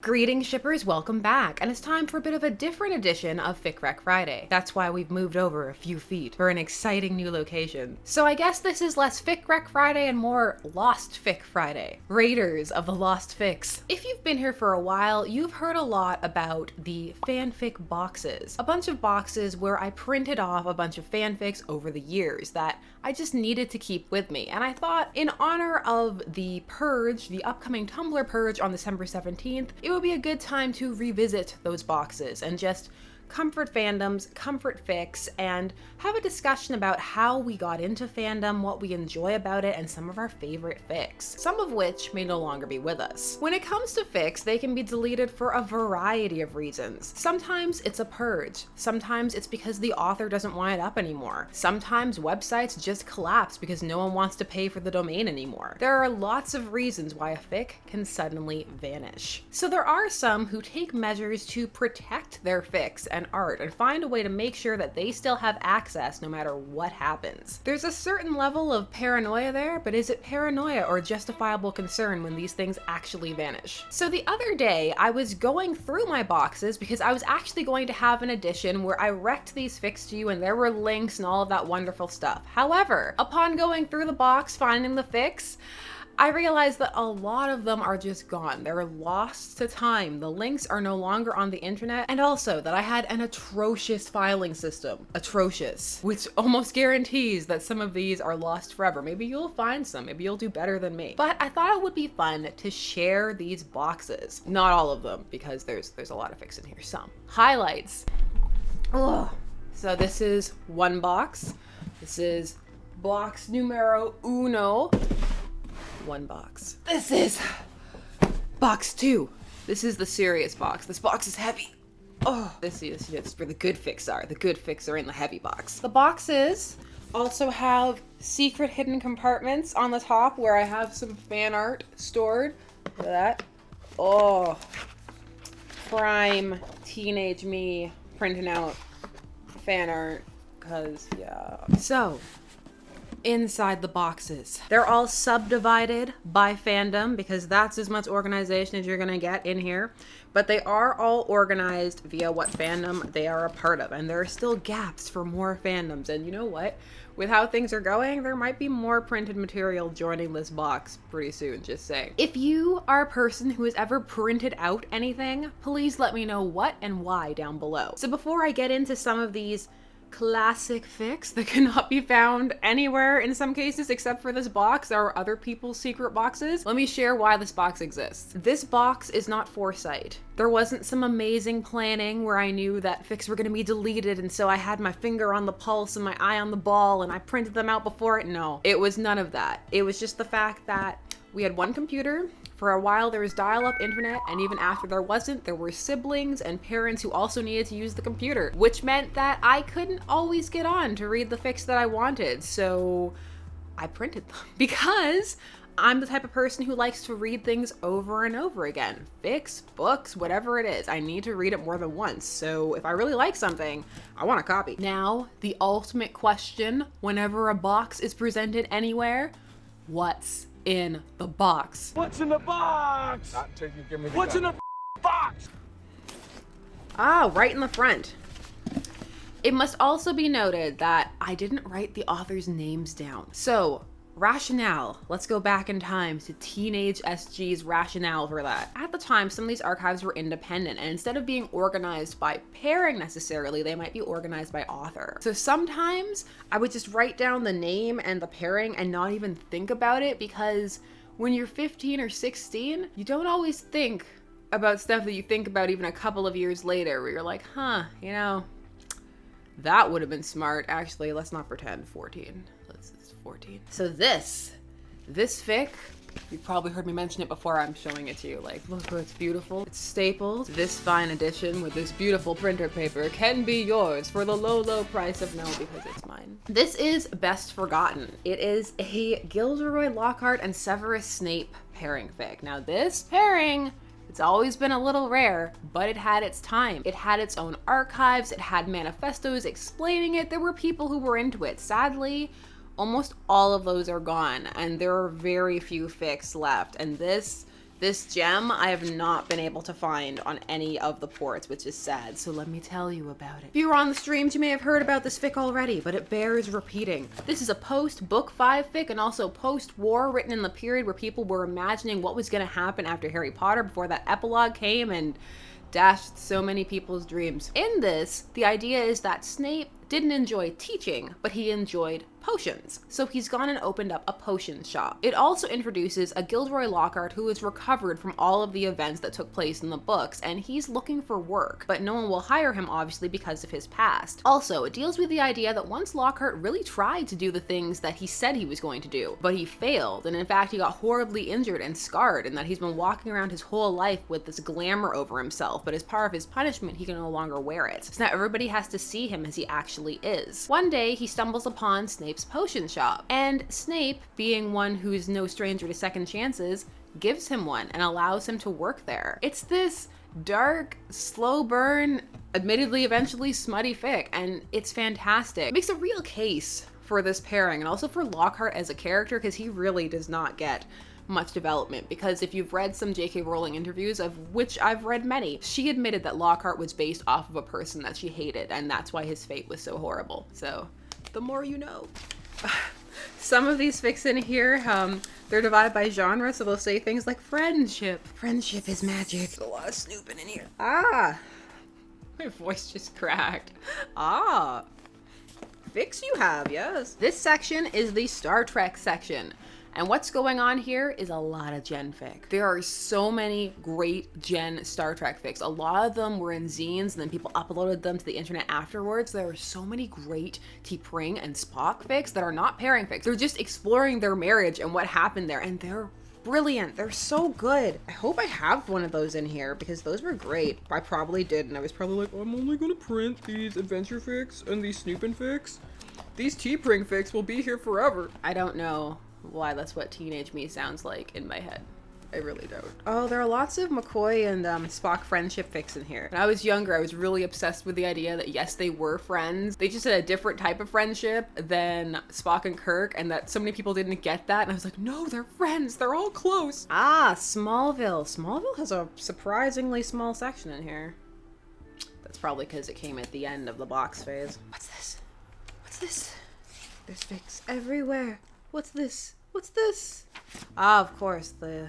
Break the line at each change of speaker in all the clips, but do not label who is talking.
Greetings shippers, welcome back, and it's time for a bit of a different edition of Fic Rec Friday. That's why we've moved over a few feet for an exciting new location. So I guess this is less Fic Rec Friday and more Lost Fic Friday. Raiders of the Lost Fics. If you've been here for a while, you've heard a lot about the fanfic boxes. A bunch of boxes where I printed off a bunch of fanfics over the years that I just needed to keep with me. And I thought, in honor of the purge, the upcoming Tumblr purge on December 17th, it would be a good time to revisit those boxes and just comfort fandoms, comfort fics, and have a discussion about how we got into fandom, what we enjoy about it, and some of our favorite fics, some of which may no longer be with us. When it comes to fics, they can be deleted for a variety of reasons. Sometimes it's a purge. Sometimes it's because the author doesn't want it up anymore. Sometimes websites just collapse because no one wants to pay for the domain anymore. There are lots of reasons why a fic can suddenly vanish. So there are some who take measures to protect their fics and art and find a way to make sure that they still have access no matter what happens. There's a certain level of paranoia there, but is it paranoia or justifiable concern when these things actually vanish? So the other day I was going through my boxes because I was actually going to have an edition where I recced these fics to you and there were links and all of that wonderful stuff. However, upon going through the box, finding the fics, I realized that a lot of them are just gone. They're lost to time. The links are no longer on the internet. And also that I had an atrocious filing system. Atrocious. Which almost guarantees that some of these are lost forever. Maybe you'll find some. Maybe you'll do better than me. But I thought it would be fun to share these boxes. Not all of them, because there's a lot of fics in here. Some. Highlights. Ugh. So this is one box. This is box numero uno. One box. This is box 2. This is the serious box. This box is heavy. Oh, this is where the good fics are. The good fics are in the heavy box. The boxes also have secret hidden compartments on the top where I have some fan art stored. Look at that. Oh, prime teenage me printing out fan art, cause yeah. So, inside the boxes, they're all subdivided by fandom because that's as much organization as you're gonna get in here, but they are all organized via what fandom they are a part of, and there are still gaps for more fandoms. And you know what, with how things are going, there might be more printed material joining this box pretty soon, just saying. If you are a person who has ever printed out anything, please let me know what and why down below. So before I get into some of these classic fics that cannot be found anywhere in some cases except for this box, there are other people's secret boxes, let me share why this box exists. This box is not foresight. There wasn't some amazing planning where I knew that fics were going to be deleted and so I had my finger on the pulse and my eye on the ball and I printed them out before it. No, it was none of that. It was just the fact that we had one computer. For a while there was dial-up internet, and even after there wasn't, there were siblings and parents who also needed to use the computer, which meant that I couldn't always get on to read the fics that I wanted, so I printed them. Because I'm the type of person who likes to read things over and over again. Fics, books, whatever it is. I need to read it more than once, so if I really like something, I want a copy. Now, the ultimate question whenever a box is presented anywhere: what's in the box?
What's in the box? What's in the box?
Ah, right in the front. It must also be noted that I didn't write the authors' names down. So, rationale. Let's go back in time to teenage SG's rationale for that. At the time, some of these archives were independent, and instead of being organized by pairing necessarily, they might be organized by author. So sometimes I would just write down the name and the pairing and not even think about it, because when you're 15 or 16, you don't always think about stuff that you think about even a couple of years later, where you're like, huh, you know, that would have been smart. Actually, let's not pretend. 14. It's 14. So this fic, you've probably heard me mention it before. I'm showing it to you. Like, look, it's beautiful. It's stapled. This fine edition with this beautiful printer paper can be yours for the low, low price of no, because it's mine. This is Best Forgotten. It is a Gilderoy Lockhart and Severus Snape pairing fic. Now this pairing, it's always been a little rare, but it had its time. It had its own archives, it had manifestos explaining it, there were people who were into it. Sadly, almost all of those are gone, and there are very few fics left, and this This gem I have not been able to find on any of the ports, which is sad, so let me tell you about it. If you were on the streams, you may have heard about this fic already, but it bears repeating. This is a post-book 5 fic and also post-war, written in the period where people were imagining what was going to happen after Harry Potter before that epilogue came and dashed so many people's dreams. In this, the idea is that Snape didn't enjoy teaching, but he enjoyed potions. So he's gone and opened up a potion shop. It also introduces a Gilderoy Lockhart who is recovered from all of the events that took place in the books, and he's looking for work, but no one will hire him obviously because of his past. Also, it deals with the idea that once Lockhart really tried to do the things that he said he was going to do, but he failed, and in fact he got horribly injured and scarred, and that he's been walking around his whole life with this glamour over himself, but as part of his punishment he can no longer wear it. So now everybody has to see him as he actually is. One day he stumbles upon Snape's potion shop, and Snape, being one who's no stranger to second chances, gives him one and allows him to work there. It's this dark, slow burn, admittedly eventually smutty fic, and it's fantastic. It makes a real case for this pairing and also for Lockhart as a character, because he really does not get much development, because if you've read some J.K. Rowling interviews, of which I've read many, she admitted that Lockhart was based off of a person that she hated, and that's why his fate was so horrible. So, the more you know. Some of these fics in here, they're divided by genre, so they'll say things like friendship. Friendship is magic. There's a lot of snooping in here. Ah! My voice just cracked. Ah! Fics you have, yes. This section is the Star Trek section. And what's going on here is a lot of Gen fic. There are so many great Gen Star Trek fics. A lot of them were in zines and then people uploaded them to the internet afterwards. There are so many great T'Pring and Spock fics that are not pairing fics. They're just exploring their marriage and what happened there, and they're brilliant. They're so good. I hope I have one of those in here because those were great. I probably did, and I was probably like, oh, I'm only gonna print these adventure fics and these snooping fics. These T'Pring fics will be here forever. I don't know why that's what teenage me sounds like in my head. I really don't. Oh, there are lots of McCoy and Spock friendship fics in here. When I was younger, I was really obsessed with the idea that yes, they were friends. They just had a different type of friendship than Spock and Kirk, and that so many people didn't get that. And I was like, no, they're friends. They're all close. Ah, Smallville. Smallville has a surprisingly small section in here. That's probably because it came at the end of the box phase. What's this? What's this? There's fics everywhere. What's this? What's this? Ah, of course, there's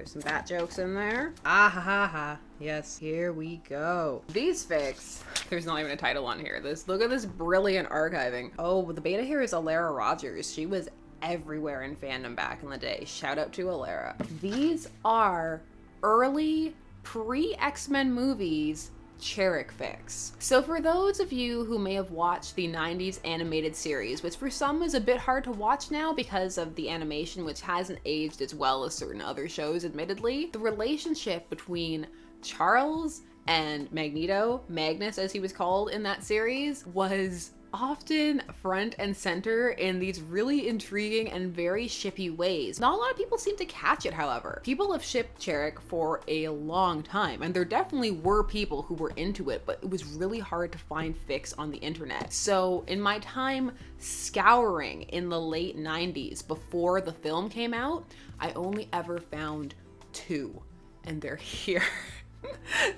some bat jokes in there. Ah ha ha ha. Yes, here we go. These fics, there's not even a title on here. Look at this brilliant archiving. Oh, the beta here is Alara Rogers. She was everywhere in fandom back in the day. Shout out to Alara. These are early pre-X-Men movies Cherick fics. So for those of you who may have watched the 90s animated series, which for some is a bit hard to watch now because of the animation, which hasn't aged as well as certain other shows, admittedly, the relationship between Charles and Magneto, Magnus as he was called in that series, was often front and center in these really intriguing and very shippy ways. Not a lot of people seem to catch it, however. People have shipped Cherick for a long time, and there definitely were people who were into it, but it was really hard to find fics on the internet. So in my time scouring in the late 90s before the film came out, I only ever found 2, and they're here.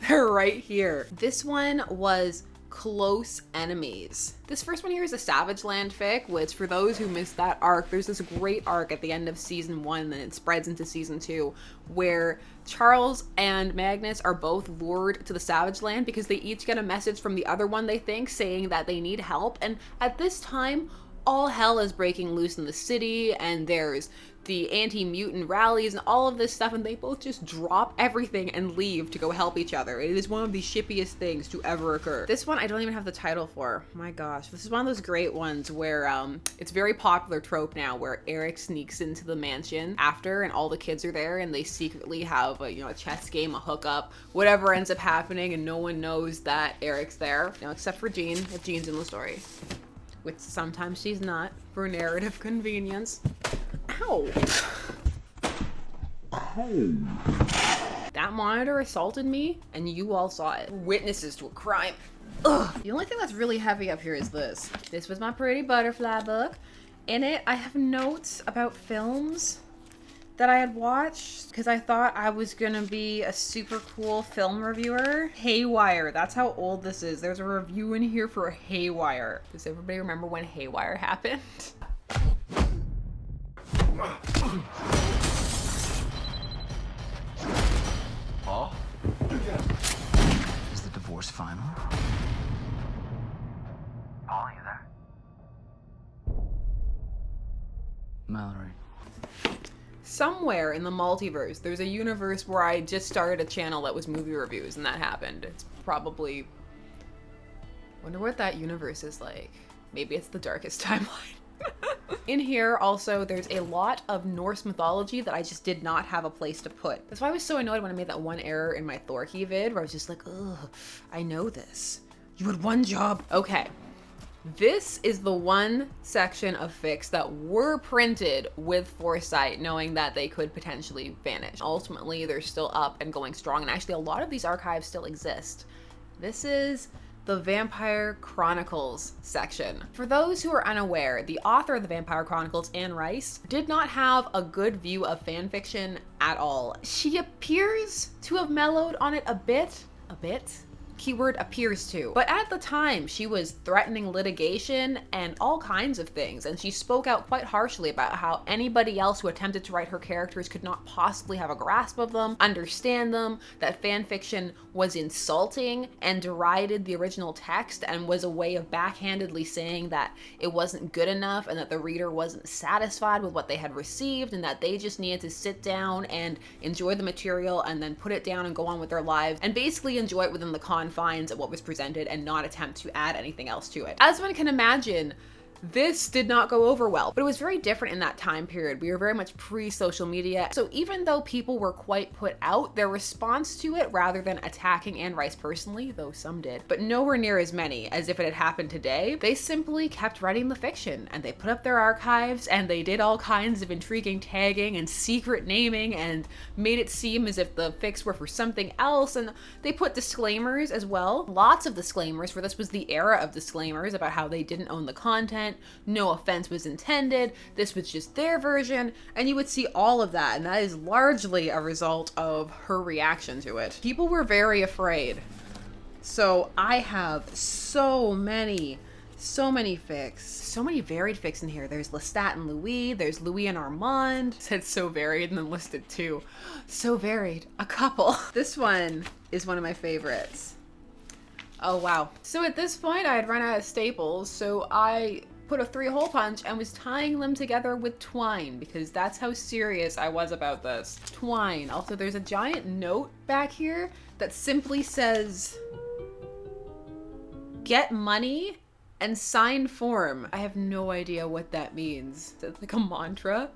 They're right here. This one was Close Enemies. This first one here is a Savage Land fic, which for those who missed that arc, there's this great arc at the end of season 1 and then it spreads into season 2 where Charles and Magnus are both lured to the Savage Land because they each get a message from the other one, they think, saying that they need help. And at this time, all hell is breaking loose in the city, and there's the anti-mutant rallies and all of this stuff, and they both just drop everything and leave to go help each other. It is one of the shippiest things to ever occur. This one I don't even have the title for. My gosh, this is one of those great ones where it's very popular trope now where Eric sneaks into the mansion after and all the kids are there and they secretly have a chess game, a hookup, whatever ends up happening, and no one knows that Eric's there, except for Jean, if Jean's in the story, which sometimes she's not for narrative convenience. Ow. That monitor assaulted me, and you all saw it. Witnesses to a crime. Ugh. The only thing that's really heavy up here is this. This was my Pretty Butterfly book. In it, I have notes about films that I had watched because I thought I was gonna be a super cool film reviewer. Haywire, that's how old this is. There's a review in here for Haywire. Does everybody remember when Haywire happened?
Oh? Is the divorce final? Paul, you there? Mallory.
Somewhere in the multiverse, there's a universe where I just started a channel that was movie reviews and that happened. It's probably... Wonder what that universe is like. Maybe it's the darkest timeline. In here, also, there's a lot of Norse mythology that I just did not have a place to put. That's why I was so annoyed when I made that one error in my Thorkey vid, where I was just like, ugh, I know this. You had one job. Okay. This is the one section of fics that were printed with foresight, knowing that they could potentially vanish. Ultimately, they're still up and going strong, and actually a lot of these archives still exist. This is the Vampire Chronicles section. For those who are unaware, the author of the Vampire Chronicles, Anne Rice, did not have a good view of fanfiction at all. She appears to have mellowed on it a bit, keyword appears to. But at the time, she was threatening litigation and all kinds of things, and she spoke out quite harshly about how anybody else who attempted to write her characters could not possibly have a grasp of them, understand them, that fanfiction was insulting and derided the original text and was a way of backhandedly saying that it wasn't good enough and that the reader wasn't satisfied with what they had received and that they just needed to sit down and enjoy the material and then put it down and go on with their lives and basically enjoy it within the confines of what was presented and not attempt to add anything else to it. As one can imagine, this did not go over well, but it was very different in that time period. We were very much pre-social media. So even though people were quite put out, their response to it, rather than attacking Anne Rice personally, though some did, but nowhere near as many as if it had happened today, they simply kept writing the fiction and they put up their archives and they did all kinds of intriguing tagging and secret naming and made it seem as if the fics were for something else, and they put disclaimers as well. Lots of disclaimers, for this was the era of disclaimers about how they didn't own the content, no offense was intended, this was just their version, and you would see all of that, and that is largely a result of her reaction to it. People were very afraid. So I have so many fics. So many varied fics in here. There's Lestat and Louis, there's Louis and Armand. It said so varied and then listed two. So varied. A couple. This one is one of my favorites. Oh wow. So at this point I had run out of staples, so I put a 3-hole punch and was tying them together with twine because that's how serious I was about this. Twine. Also, there's a giant note back here that simply says, "Get money and sign form." I have no idea what that means. Is it like a mantra?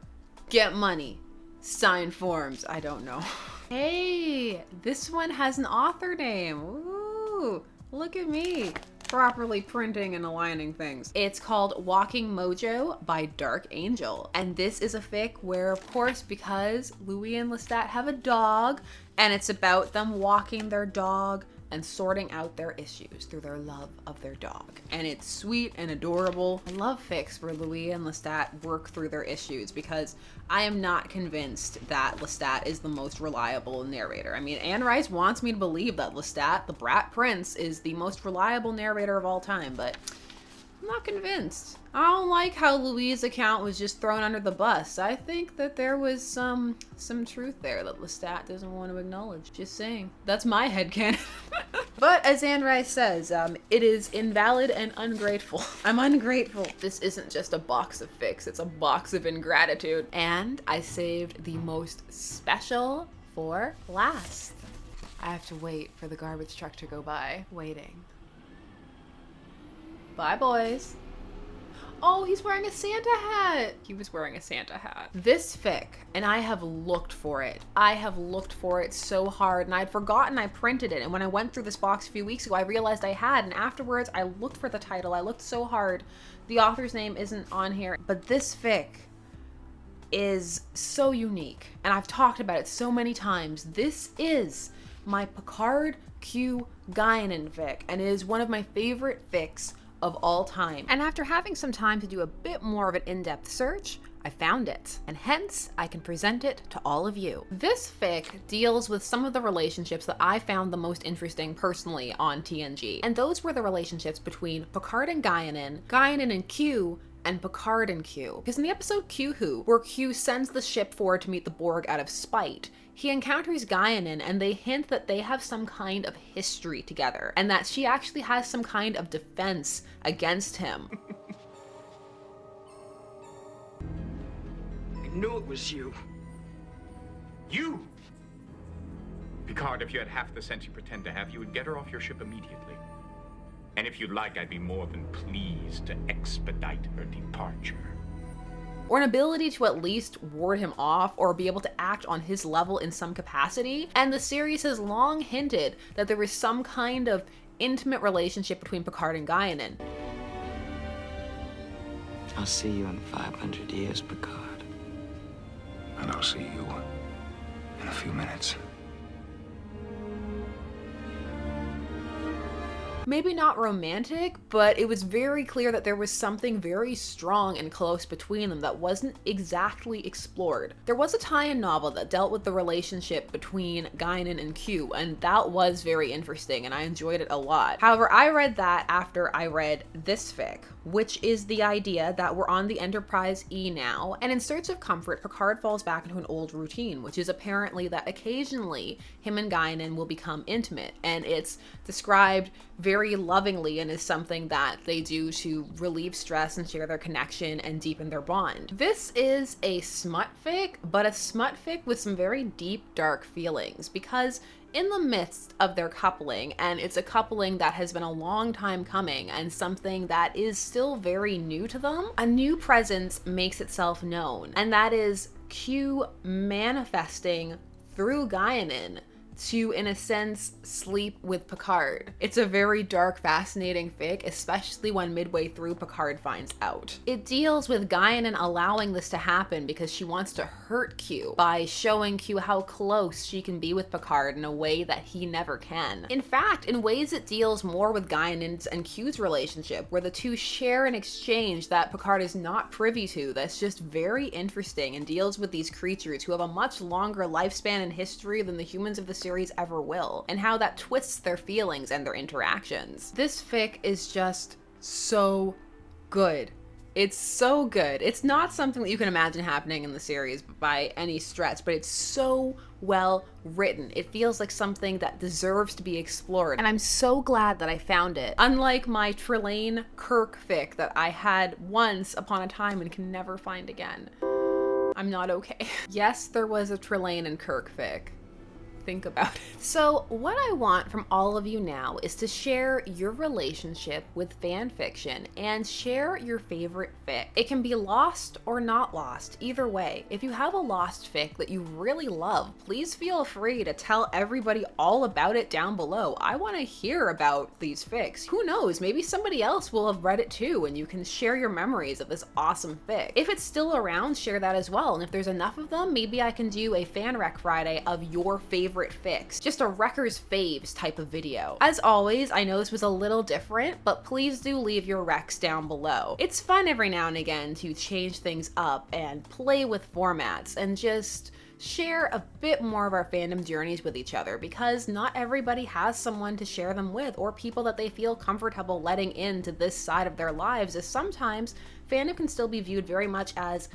Get money, sign forms. I don't know. Hey, this one has an author name. Ooh, look at me. Properly printing and aligning things. It's called Walking Mojo by Dark Angel. And this is a fic where, of course, because Louis and Lestat have a dog, and it's about them walking their dog and sorting out their issues through their love of their dog. And it's sweet and adorable. I love fics where Louis and Lestat work through their issues because I am not convinced that Lestat is the most reliable narrator. I mean, Anne Rice wants me to believe that Lestat, the brat prince, is the most reliable narrator of all time, but I'm not convinced. I don't like how Louis' account was just thrown under the bus. I think that there was some truth there that Lestat doesn't want to acknowledge. Just saying. That's my headcanon. But as Anne Rice says, it is invalid and ungrateful. I'm ungrateful. This isn't just a box of fics, it's a box of ingratitude. And I saved the most special for last. I have to wait for the garbage truck to go by. Waiting. Bye, boys. Oh, he's wearing a Santa hat. He was wearing a Santa hat. This fic, and I have looked for it. I have looked for it so hard, and I'd forgotten I printed it. And when I went through this box a few weeks ago, I realized I had, and afterwards I looked for the title. I looked so hard. The author's name isn't on here, but this fic is so unique, and I've talked about it so many times. This is my Picard Q Guinan fic, and it is one of my favorite fics of all time. And after having some time to do a bit more of an in-depth search, I found it, and hence I can present it to all of you. This fic deals with some of the relationships that I found the most interesting personally on TNG, and those were the relationships between Picard and Guinan, Guinan and Q, and Picard and Q. Because in the episode Q Who, where Q sends the ship forward to meet the Borg out of spite, he encounters Guinan and they hint that they have some kind of history together, and that she actually has some kind of defense against him.
I knew it was you.
You! Picard, if you had half the sense you pretend to have, you would get her off your ship immediately. And if you'd like, I'd be more than pleased to expedite her departure.
Or an ability to at least ward him off or be able to act on his level in some capacity. And the series has long hinted that there is some kind of intimate relationship between Picard and Guinan.
I'll see you in 500 years, Picard.
And I'll see you in a few minutes.
Maybe not romantic, but it was very clear that there was something very strong and close between them that wasn't exactly explored. There was a tie-in novel that dealt with the relationship between Guinan and Q, and that was very interesting, and I enjoyed it a lot. However, I read that after I read this fic, which is the idea that we're on the Enterprise E now, and in search of comfort, Picard falls back into an old routine, which is apparently that occasionally him and Guinan will become intimate, and it's described very lovingly and is something that they do to relieve stress and share their connection and deepen their bond. This is a smut fic, but a smut fic with some very deep, dark feelings, because in the midst of their coupling, and it's a coupling that has been a long time coming and something that is still very new to them, a new presence makes itself known, and that is Q manifesting through Guinan to, in a sense, sleep with Picard. It's a very dark, fascinating fic, especially when midway through Picard finds out. It deals with Guinan allowing this to happen because she wants to hurt Q by showing Q how close she can be with Picard in a way that he never can. In fact, in ways it deals more with Guinan's and Q's relationship, where the two share an exchange that Picard is not privy to that's just very interesting and deals with these creatures who have a much longer lifespan and history than the humans of the series ever will, and how that twists their feelings and their interactions. This fic is just so good. It's so good. It's not something that you can imagine happening in the series by any stretch, but it's so well written. It feels like something that deserves to be explored, and I'm so glad that I found it. Unlike my Trelane Kirk fic that I had once upon a time and can never find again. I'm not okay. Yes, there was a Trelane and Kirk fic. Think about it. So what I want from all of you now is to share your relationship with fan fiction and share your favorite fic. It can be lost or not lost, either way. If you have a lost fic that you really love, please feel free to tell everybody all about it down below. I want to hear about these fics. Who knows, maybe somebody else will have read it too and you can share your memories of this awesome fic. If it's still around, share that as well, and if there's enough of them, maybe I can do a Fan Rec Friday of your favorite fics, just a Wrecker's Faves type of video. As always, I know this was a little different, but please do leave your recs down below. It's fun every now and again to change things up and play with formats and just share a bit more of our fandom journeys with each other, because not everybody has someone to share them with or people that they feel comfortable letting into this side of their lives, as sometimes fandom can still be viewed very much as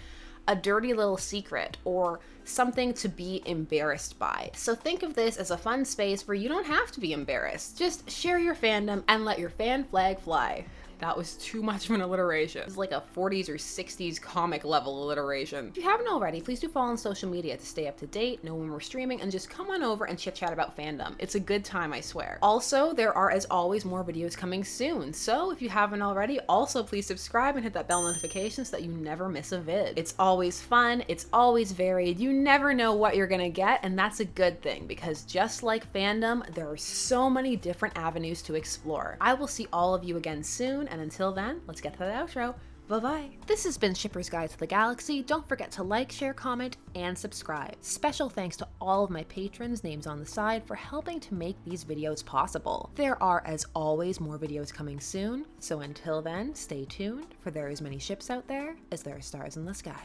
a dirty little secret or something to be embarrassed by. So think of this as a fun space where you don't have to be embarrassed. Just share your fandom and let your fan flag fly. That was too much of an alliteration. It's like a 40s or 60s comic level alliteration. If you haven't already, please do follow on social media to stay up to date, know when we're streaming, and just come on over and chit chat about fandom. It's a good time, I swear. Also, there are, as always, more videos coming soon. So if you haven't already, also please subscribe and hit that bell notification so that you never miss a vid. It's always fun, it's always varied, you never know what you're gonna get, and that's a good thing, because just like fandom, there are so many different avenues to explore. I will see all of you again soon, and until then, let's get to the outro. Bye-bye. This has been Shipper's Guide to the Galaxy. Don't forget to like, share, comment, and subscribe. Special thanks to all of my patrons, names on the side, for helping to make these videos possible. There are, as always, more videos coming soon, so until then, stay tuned, for there are as many ships out there as there are stars in the sky.